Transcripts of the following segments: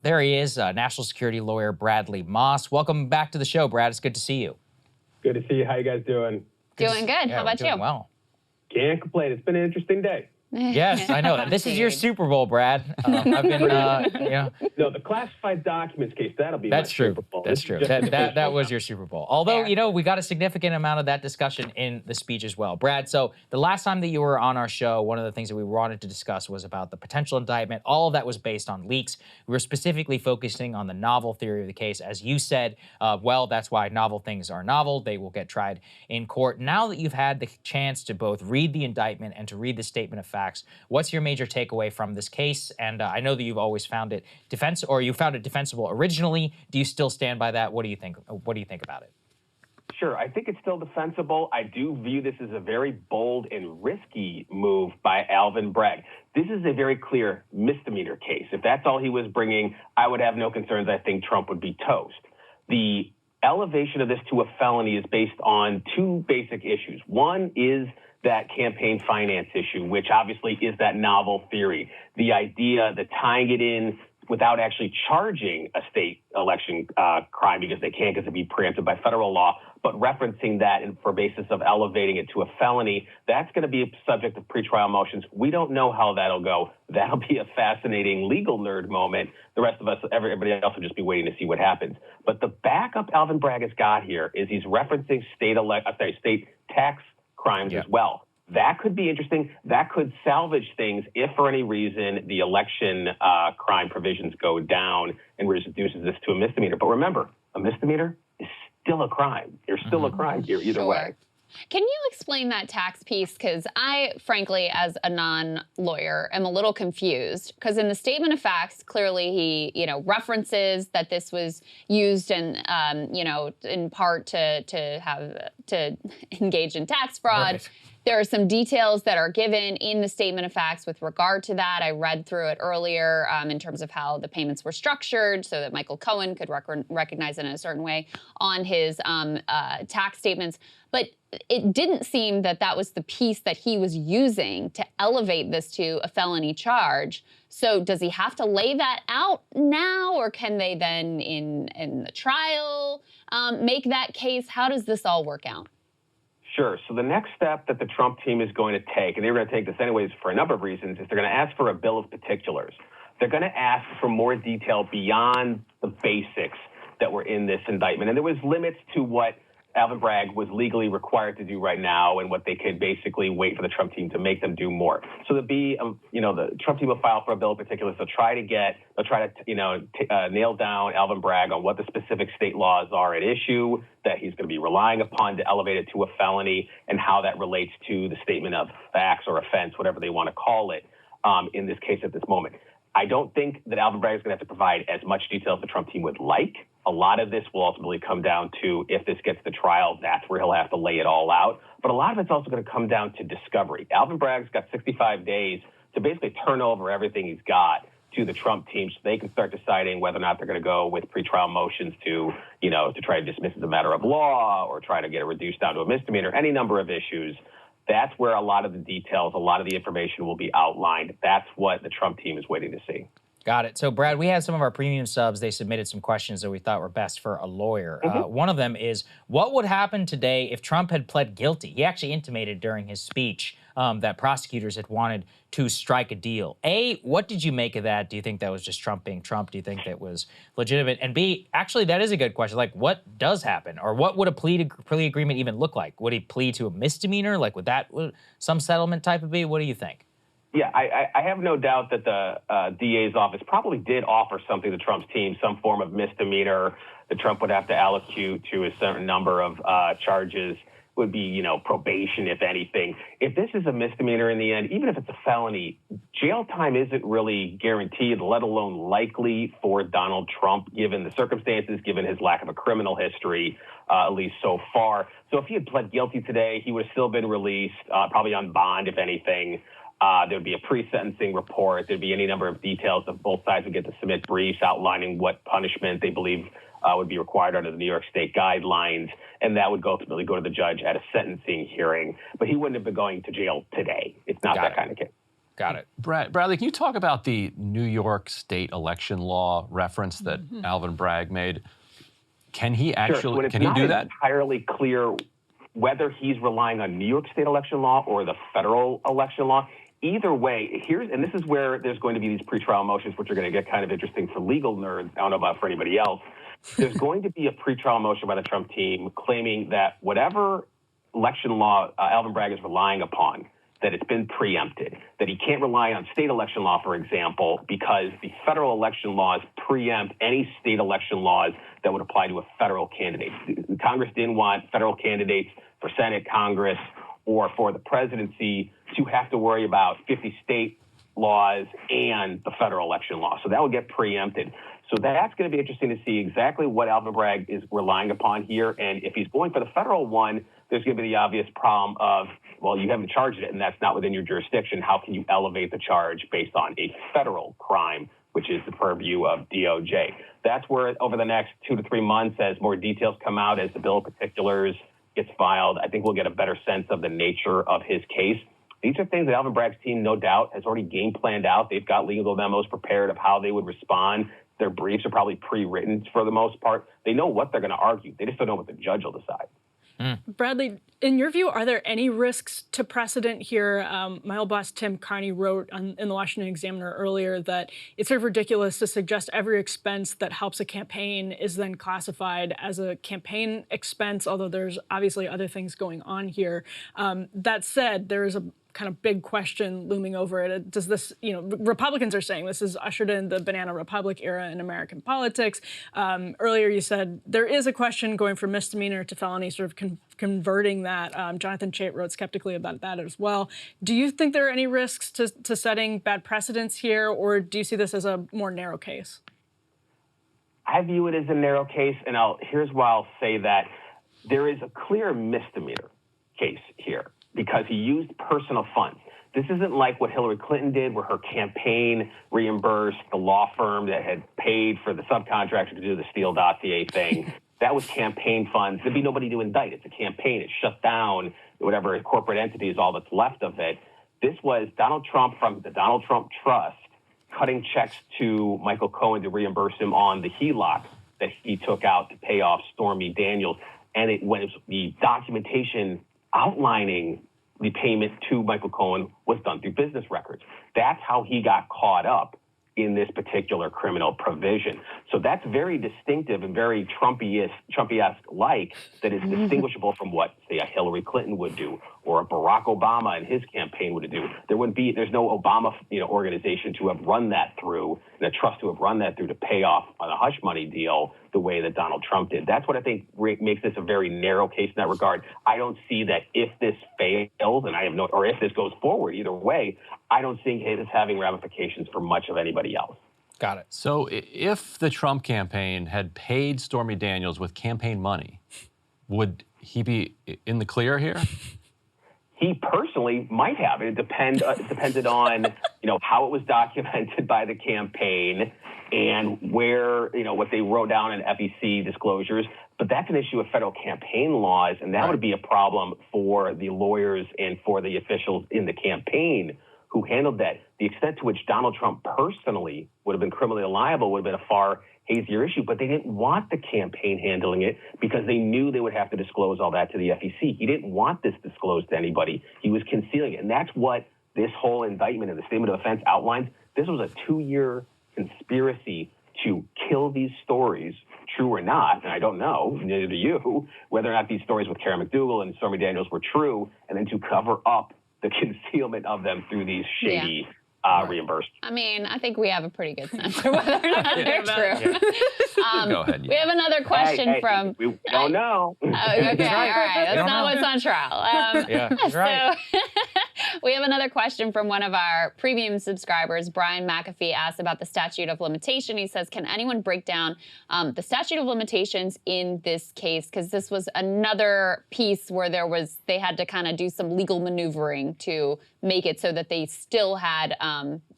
There he is, national security lawyer Bradley Moss. Welcome back to the show, Brad. It's good to see you. Good to see you. How you guys doing? Doing good. How about you? Doing well. Can't complain. It's been an interesting day. Yes, I know. This is your Super Bowl, Brad. I've been, No, the classified documents case, that'll be That's my true. Super Bowl. That's This true. is just That was your Super Bowl. Although, we got a significant amount of that discussion in the speech as well. Brad, so the last time that you were on our show, one of the things that we wanted to discuss was about the potential indictment. All of that was based on leaks. We were specifically focusing on the novel theory of the case. As you said, well, that's why novel things are novel. They will get tried in court. Now that you've had the chance to both read the indictment and to read the statement of facts, what's your major takeaway from this case? And I know that you've always found it you found it defensible originally. Do you still stand by that? What do you think? What do you think about it? Sure. I think it's still defensible. I do view this as a very bold and risky move by Alvin Bragg. This is a very clear misdemeanor case. If that's all he was bringing, I would have no concerns. I think Trump would be toast. The elevation of this to a felony is based on two basic issues. One is that campaign finance issue, which obviously is that novel theory. The idea that tying it in without actually charging a state election crime, because they can't, because it'd be preempted by federal law, but referencing that for basis of elevating it to a felony, that's going to be a subject of pretrial motions. We don't know how that'll go. That'll be a fascinating legal nerd moment. The rest of us, everybody else will just be waiting to see what happens. But the backup Alvin Bragg has got here is he's referencing state tax crimes as well. That could be interesting. That could salvage things if, for any reason, the election crime provisions go down and reduces this to a misdemeanor. But remember, a misdemeanor is still a crime. There's still a crime here either way. Can you explain that tax piece? Because I, frankly, as a non-lawyer, am a little confused. Because in the statement of facts, clearly he, references that this was used in, in part to engage in tax fraud. Right. There are some details that are given in the statement of facts with regard to that. I read through it earlier in terms of how the payments were structured so that Michael Cohen could recognize it in a certain way on his tax statements. But it didn't seem that that was the piece that he was using to elevate this to a felony charge. So does he have to lay that out now, or can they then in the trial make that case? How does this all work out? Sure. So the next step that the Trump team is going to take, and they're going to take this anyways for a number of reasons, is they're going to ask for a bill of particulars. They're going to ask for more detail beyond the basics that were in this indictment. And there was limits to what Alvin Bragg was legally required to do right now and what they could basically wait for the Trump team to make them do more. So there'll be, the Trump team will file for a bill of particulars. They'll try to nail down Alvin Bragg on what the specific state laws are at issue that he's going to be relying upon to elevate it to a felony and how that relates to the statement of facts or offense, whatever they want to call it, in this case at this moment. I don't think that Alvin Bragg is going to have to provide as much detail as the Trump team would like. A lot of this will ultimately come down to, if this gets to trial, that's where he'll have to lay it all out. But a lot of it's also going to come down to discovery. Alvin Bragg's got 65 days to basically turn over everything he's got to the Trump team so they can start deciding whether or not they're going to go with pretrial motions to try to dismiss as a matter of law or try to get it reduced down to a misdemeanor, any number of issues. That's where a lot of the details, a lot of the information will be outlined. That's what the Trump team is waiting to see. Got it. So, Brad, we had some of our premium subs. They submitted some questions that we thought were best for a lawyer. One of them is, what would happen today if Trump had pled guilty? He actually intimated during his speech that prosecutors had wanted to strike a deal. A, what did you make of that? Do you think that was just Trump being Trump? Do you think that was legitimate? And B, actually, that is a good question. Like, what does happen? Or what would a plea agreement even look like? Would he plead to a misdemeanor? Like, would some settlement type of be? What do you think? Yeah, I have no doubt that the DA's office probably did offer something to Trump's team, some form of misdemeanor that Trump would have to allocute to a certain number of charges. Would be, probation, if anything. If this is a misdemeanor in the end, even if it's a felony, jail time isn't really guaranteed, let alone likely for Donald Trump, given the circumstances, given his lack of a criminal history, at least so far. So if he had pled guilty today, he would have still been released, probably on bond, if anything. There'd be a pre-sentencing report. There'd be any number of details that both sides would get to submit briefs outlining what punishment they believe would be required under the New York State guidelines, and that would ultimately go to the judge at a sentencing hearing. But he wouldn't have been going to jail today. It's not that kind of case. Got it. Bradley, can you talk about the New York state election law reference that Alvin Bragg made? Can he actually, Sure. can he do that? It's not entirely clear whether he's relying on New York state election law or the federal election law. Either way, and this is where there's going to be these pretrial motions, which are going to get kind of interesting for legal nerds. I don't know about for anybody else. There's going to be a pretrial motion by the Trump team claiming that whatever election law Alvin Bragg is relying upon, that it's been preempted, that he can't rely on state election law, for example, because the federal election laws preempt any state election laws that would apply to a federal candidate. Congress didn't want federal candidates for Senate, Congress, or for the presidency to have to worry about 50 state laws and the federal election law. So that would get preempted. So that's going to be interesting to see exactly what Alvin Bragg is relying upon here. And if he's going for the federal one, there's going to be the obvious problem of, well, you haven't charged it, and that's not within your jurisdiction. How can you elevate the charge based on a federal crime, which is the purview of DOJ? That's where over the next 2 to 3 months, as more details come out, as the bill of particulars gets filed, I think we'll get a better sense of the nature of his case. These are things that Alvin Bragg's team, no doubt, has already game planned out. They've got legal memos prepared of how they would respond. Their briefs are probably pre-written for the most part. They know what they're going to argue. They just don't know what the judge will decide. Bradley, in your view, are there any risks to precedent here? My old boss, Tim Carney, wrote in the Washington Examiner earlier that it's sort of ridiculous to suggest every expense that helps a campaign is then classified as a campaign expense, although there's obviously other things going on here. That said, there is a kind of big question looming over it. Does this, Republicans are saying this has ushered in the banana republic era in American politics. Earlier you said there is a question going from misdemeanor to felony, sort of converting that. Jonathan Chait wrote skeptically about that as well. Do you think there are any risks to setting bad precedents here, or do you see this as a more narrow case? I view it as a narrow case, and here's why I'll say that. There is a clear misdemeanor case here, because he used personal funds. This isn't like what Hillary Clinton did, where her campaign reimbursed the law firm that had paid for the subcontractor to do the Steele dossier thing. That was campaign funds. There'd be nobody to indict. It's a campaign. It's shut down. Whatever corporate entity is all that's left of it. This was Donald Trump from the Donald Trump Trust cutting checks to Michael Cohen to reimburse him on the HELOC that he took out to pay off Stormy Daniels. And it was the documentation outlining the payment to Michael Cohen was done through business records. That's how he got caught up in this particular criminal provision. So that's very distinctive and very Trumpy-esque like, that is distinguishable from what, say, a Hillary Clinton would do or a Barack Obama and his campaign would do. There's no Obama organization to have run that through and a trust to have run that through to pay off on a hush money deal the way that Donald Trump did. That's what I think makes this a very narrow case in that regard. I don't see that if this fails, and or if this goes forward, either way, I don't see it as having ramifications for much of anybody else. Got it. So if the Trump campaign had paid Stormy Daniels with campaign money, would he be in the clear here? He personally might have. It depended on how it was documented by the campaign and where what they wrote down in FEC disclosures. But that's an issue of federal campaign laws, and that would be a problem for the lawyers and for the officials in the campaign who handled that. The extent to which Donald Trump personally would have been criminally liable would have been a far hazier issue, but they didn't want the campaign handling it because they knew they would have to disclose all that to the FEC. He didn't want this disclosed to anybody. He was concealing it. And that's what this whole indictment and the statement of offense outlines. This was a 2-year conspiracy to kill these stories, true or not, and I don't know, neither do you, whether or not these stories with Karen McDougal and Stormy Daniels were true, and then to cover up the concealment of them through these shady reimbursements. I mean, I think we have a pretty good sense of whether or not they're true. Go ahead. We have another question from... We don't know. Okay, all right. That's not what's on trial. That's right. So we have another question from one of our premium subscribers. Brian McAfee asked about the statute of limitation. He says, can anyone break down the statute of limitations in this case? Because this was another piece where they had to kind of do some legal maneuvering to make it so that they still had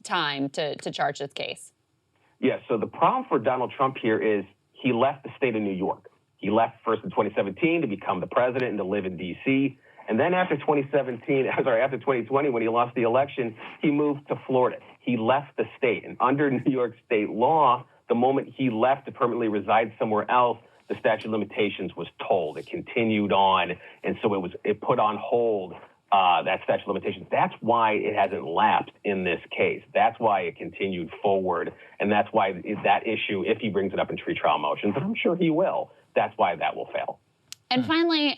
time to charge this case. Yeah, so the problem for Donald Trump here is he left the state of New York. He left first in 2017 to become the president and to live in D.C., And then after 2020, when he lost the election, he moved to Florida. He left the state. And under New York state law, the moment he left to permanently reside somewhere else, the statute of limitations was tolled. It continued on. And so it put on hold that statute of limitations. That's why it hasn't lapsed in this case. That's why it continued forward. And that's why that issue, if he brings it up in pretrial motions, and I'm sure he will, that's why that will fail. And finally,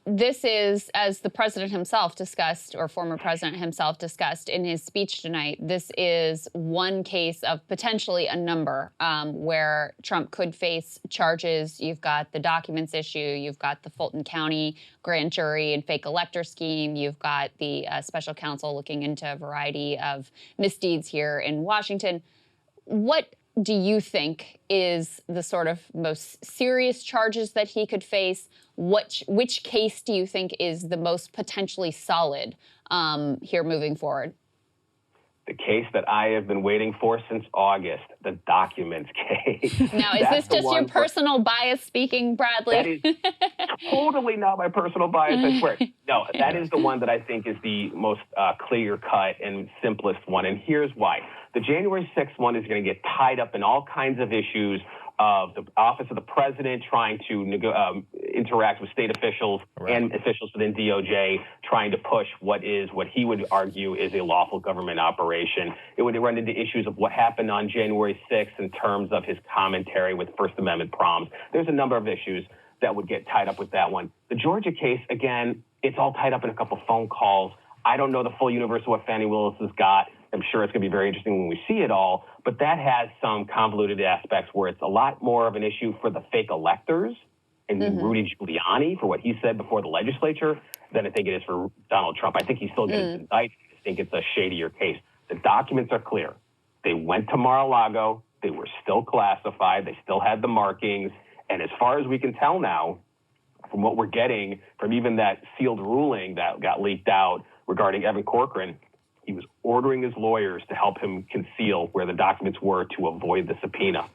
this is, as the president himself discussed, or former president himself discussed in his speech tonight, this is one case of potentially a number where Trump could face charges. You've got the documents issue. You've got the Fulton County grand jury and fake elector scheme. You've got the special counsel looking into a variety of misdeeds here in Washington. What do you think is the sort of most serious charges that he could face? Which case do you think is the most potentially solid here moving forward? The case that I have been waiting for since August, the documents case. Now, is this just your personal bias speaking, Bradley? That is totally not my personal bias, I swear. No, that is the one that I think is the most clear-cut and simplest one, and here's why. The January 6th one is going to get tied up in all kinds of issues of the office of the president trying to interact with state officials and officials within DOJ trying to push what he would argue is a lawful government operation. It would run into issues of what happened on January 6th in terms of his commentary with First Amendment prompts. There's a number of issues that would get tied up with that one. The Georgia case, again, it's all tied up in a couple phone calls. I don't know the full universe of what Fani Willis has got. I'm sure it's going to be very interesting when we see it all, but that has some convoluted aspects where it's a lot more of an issue for the fake electors and Rudy Giuliani for what he said before the legislature than I think it is for Donald Trump. I think he's still getting indicted. I think it's a shadier case. The documents are clear. They went to Mar-a-Lago. They were still classified. They still had the markings. And as far as we can tell now, from what we're getting from even that sealed ruling that got leaked out regarding Evan Corcoran, he was ordering his lawyers to help him conceal where the documents were to avoid the subpoena.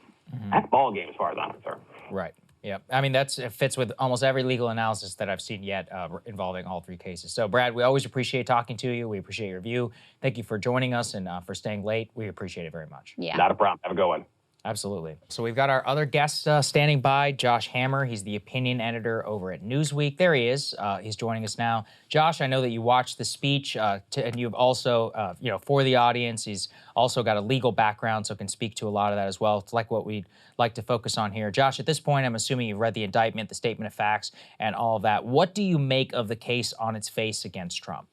That's ballgame as far as I'm concerned. Right. Yeah. I mean, it fits with almost every legal analysis that I've seen yet involving all three cases. So, Brad, we always appreciate talking to you. We appreciate your view. Thank you for joining us and for staying late. We appreciate it very much. Yeah. Not a problem. Have a good one. Absolutely. So we've got our other guest standing by, Josh Hammer. He's the opinion editor over at Newsweek. There he is. He's joining us now. Josh, I know that you watched the speech, and you've also, for the audience, he's also got a legal background, so can speak to a lot of that as well. It's like what we'd like to focus on here. Josh, at this point, I'm assuming you've read the indictment, the statement of facts, and all of that. What do you make of the case on its face against Trump?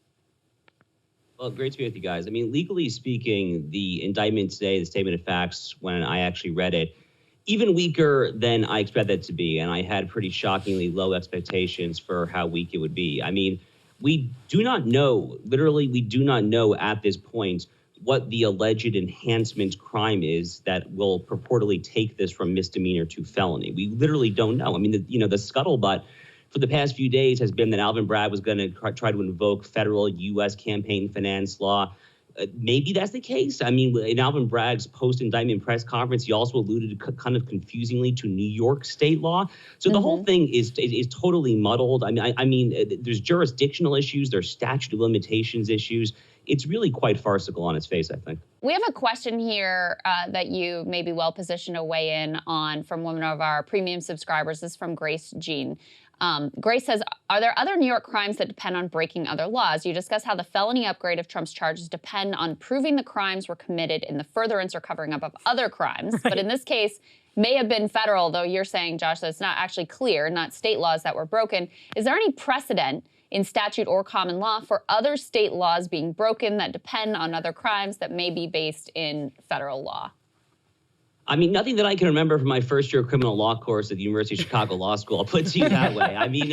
Well, great to be with you guys. I mean, legally speaking, the indictment today, the statement of facts, when I actually read it, even weaker than I expected it to be. And I had pretty shockingly low expectations for how weak it would be. I mean, we do not know, literally, we do not know at this point what the alleged enhancement crime is that will purportedly take this from misdemeanor to felony. We literally don't know. I mean, the scuttlebutt for the past few days has been that Alvin Bragg was going to try to invoke federal U.S. campaign finance law. Maybe that's the case. I mean, in Alvin Bragg's post-indictment press conference, he also alluded kind of confusingly to New York state law. So the whole thing is totally muddled. I mean, there's jurisdictional issues, there's statute of limitations issues. It's really quite farcical on its face, I think. We have a question here that you may be well positioned to weigh in on from one of our premium subscribers. This is from Grace Jean. Grace says, are there other New York crimes that depend on breaking other laws? You discuss how the felony upgrade of Trump's charges depend on proving the crimes were committed in the furtherance or covering up of other crimes. Right. But in this case, may have been federal, though you're saying, Josh, that it's not actually clear, not state laws that were broken. Is there any precedent in statute or common law for other state laws being broken that depend on other crimes that may be based in federal law? I mean, nothing that I can remember from my first year criminal law course at the University of Chicago Law School. I'll put it to you that way. I mean,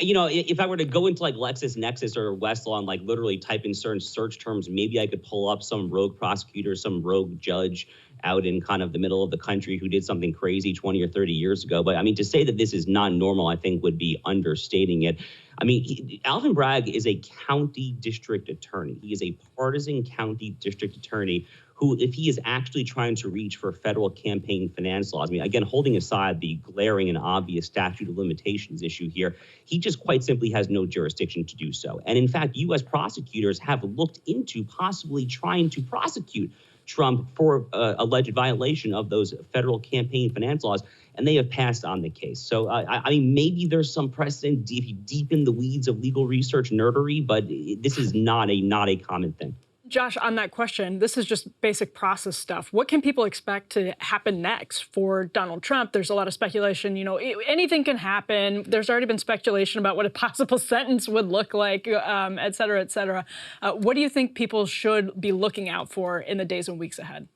you know, if I were to go into like LexisNexis or Westlaw and like literally type in certain search terms, maybe I could pull up some rogue prosecutor, some rogue judge out in kind of the middle of the country who did something crazy 20 or 30 years ago. But I mean, to say that this is not normal, I think would be understating it. I mean, Alvin Bragg is a county district attorney. He is a partisan county district attorney who, if he is actually trying to reach for federal campaign finance laws, I mean, again, holding aside the glaring and obvious statute of limitations issue here, he just quite simply has no jurisdiction to do so. And in fact, U.S. prosecutors have looked into possibly trying to prosecute Trump for alleged violation of those federal campaign finance laws, and they have passed on the case. So, I mean, maybe there's some precedent if you deep in the weeds of legal research nerdery, but this is not a common thing. Josh, on that question, this is just basic process stuff. What can people expect to happen next for Donald Trump? There's a lot of speculation. You know, anything can happen. There's already been speculation about what a possible sentence would look like, et cetera, et cetera. What do you think people should be looking out for in the days and weeks ahead?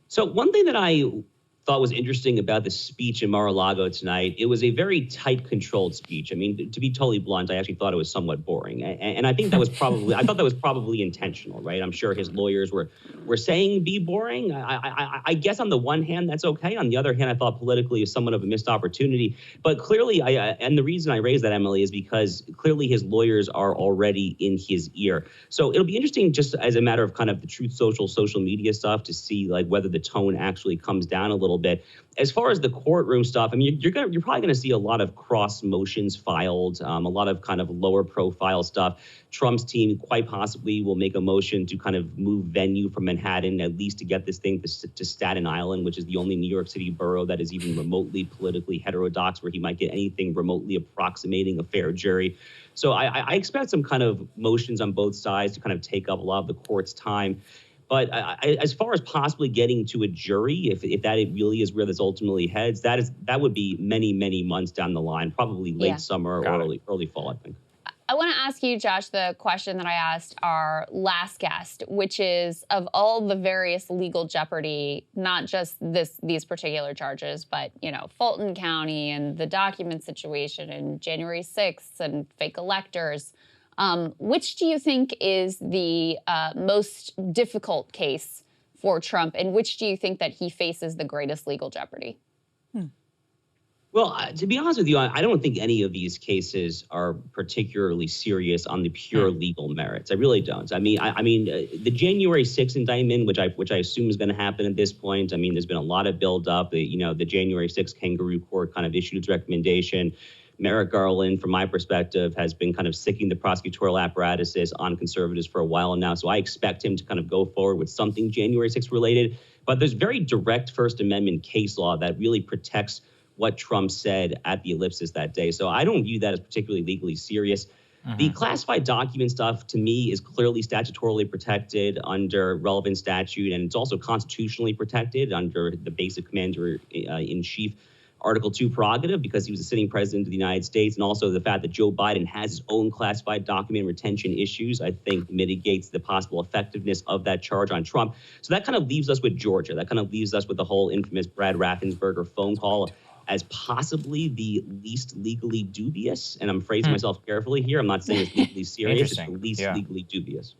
So one thing that I thought was interesting about the speech in Mar-a-Lago tonight, it was a very tight, controlled speech. I mean, to be totally blunt, I actually thought it was somewhat boring. And I think that was probably, I thought that was probably intentional, right? I'm sure his lawyers were saying be boring. I guess on the one hand, that's okay. On the other hand, I thought politically is somewhat of a missed opportunity. But clearly, and the reason I raised that, Emily, is because clearly his lawyers are already in his ear. So it'll be interesting just as a matter of kind of the Truth social media stuff to see like whether the tone actually comes down a little bit. As far as the courtroom stuff, I mean, you're probably going to see a lot of cross motions filed, a lot of kind of lower profile stuff. Trump's team quite possibly will make a motion to kind of move venue from Manhattan, at least to get this thing to Staten Island, which is the only New York City borough that is even remotely politically heterodox, where he might get anything remotely approximating a fair jury. So I expect some kind of motions on both sides to kind of take up a lot of the court's time. But as far as possibly getting to a jury, if that really is where this ultimately heads, that would be many, many months down the line, probably late summer or early fall, I think. I want to ask you, Josh, the question that I asked our last guest, which is of all the various legal jeopardy, not just these particular charges, but, you know, Fulton County and the document situation and January 6th and fake electors, which do you think is the most difficult case for Trump, and which do you think that he faces the greatest legal jeopardy? Well, to be honest with you, I don't think any of these cases are particularly serious on the pure legal merits. I really don't. I mean, the January 6th indictment, which I assume is going to happen at this point. I mean, there's been a lot of buildup. You know, the January 6th kangaroo court kind of issued its recommendation. Merrick Garland, from my perspective, has been kind of sicking the prosecutorial apparatuses on conservatives for a while now. So I expect him to kind of go forward with something January 6th related. But there's very direct First Amendment case law that really protects what Trump said at the ellipsis that day. So I don't view that as particularly legally serious. The classified document stuff, to me, is clearly statutorily protected under relevant statute, and it's also constitutionally protected under the basic commander-in-chief Article 2 prerogative, because he was a sitting president of the United States, and also the fact that Joe Biden has his own classified document retention issues, I think mitigates the possible effectiveness of that charge on Trump. So that kind of leaves us with Georgia. That kind of leaves us with the whole infamous Brad Raffensperger phone call as possibly the least legally dubious. And I'm phrasing myself carefully here. I'm not saying it's legally serious. It's the least legally dubious.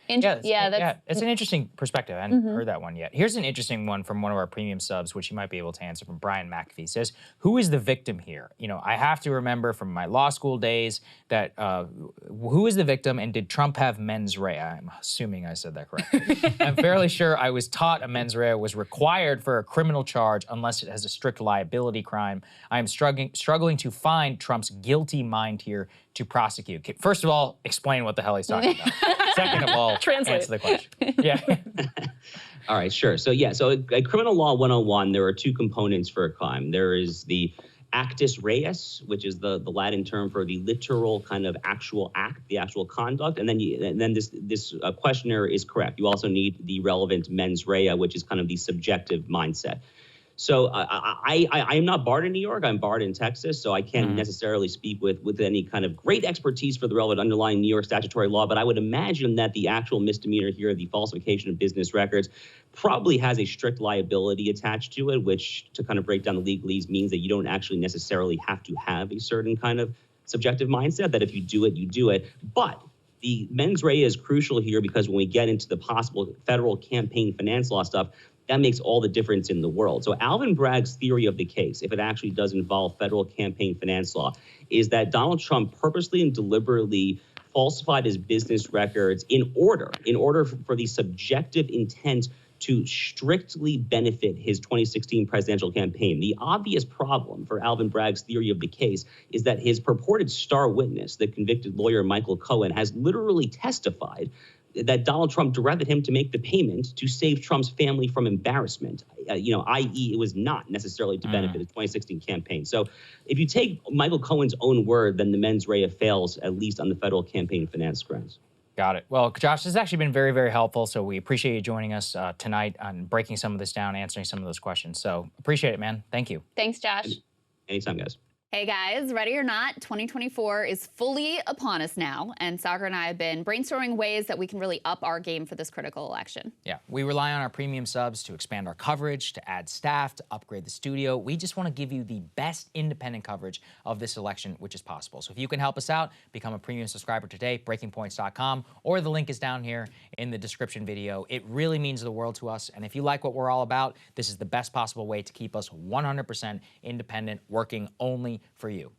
It's an interesting perspective. I hadn't heard that one yet. Here's an interesting one from one of our premium subs, which you might be able to answer, from Brian McAfee. He says, who is the victim here? You know, I have to remember from my law school days that who is the victim, and did Trump have mens rea? I'm assuming I said that correctly. I'm fairly sure I was taught a mens rea was required for a criminal charge unless it has a strict liability crime. I am struggling to find Trump's guilty mind here to prosecute. First of all, explain what the hell he's talking about. Second of all, answer the question. Yeah. All right, sure. So a criminal law 101, there are two components for a crime. There is the actus reus, which is the Latin term for the literal kind of actual act, the actual conduct. And then this questionnaire is correct. You also need the relevant mens rea, which is kind of the subjective mindset. So I am not barred in New York. I'm barred in Texas, so I can't necessarily speak with any kind of great expertise for the relevant underlying New York statutory law. But I would imagine that the actual misdemeanor here, the falsification of business records, probably has a strict liability attached to it, which, to kind of break down the legalese, means that you don't actually necessarily have to have a certain kind of subjective mindset, that if you do it, you do it. But the mens rea is crucial here, because when we get into the possible federal campaign finance law stuff, that makes all the difference in the world. So Alvin Bragg's theory of the case, if it actually does involve federal campaign finance law, is that Donald Trump purposely and deliberately falsified his business records in order for the subjective intent to strictly benefit his 2016 presidential campaign. The obvious problem for Alvin Bragg's theory of the case is that his purported star witness, the convicted lawyer Michael Cohen, has literally testified that Donald Trump directed him to make the payment to save Trump's family from embarrassment, i.e. it was not necessarily to benefit the 2016 campaign. So if you take Michael Cohen's own word, then the mens rea fails, at least on the federal campaign finance grounds. Got it. Well, Josh, this has actually been very, very helpful. So we appreciate you joining us tonight on breaking some of this down, answering some of those questions. So appreciate it, man. Thank you. Thanks, Josh. Anytime, guys. Hey guys, ready or not, 2024 is fully upon us now, and Saagar and I have been brainstorming ways that we can really up our game for this critical election. Yeah, we rely on our premium subs to expand our coverage, to add staff, to upgrade the studio. We just want to give you the best independent coverage of this election, which is possible. So if you can help us out, become a premium subscriber today, breakingpoints.com, or the link is down here in the description video. It really means the world to us, and if you like what we're all about, this is the best possible way to keep us 100% independent, working only for you.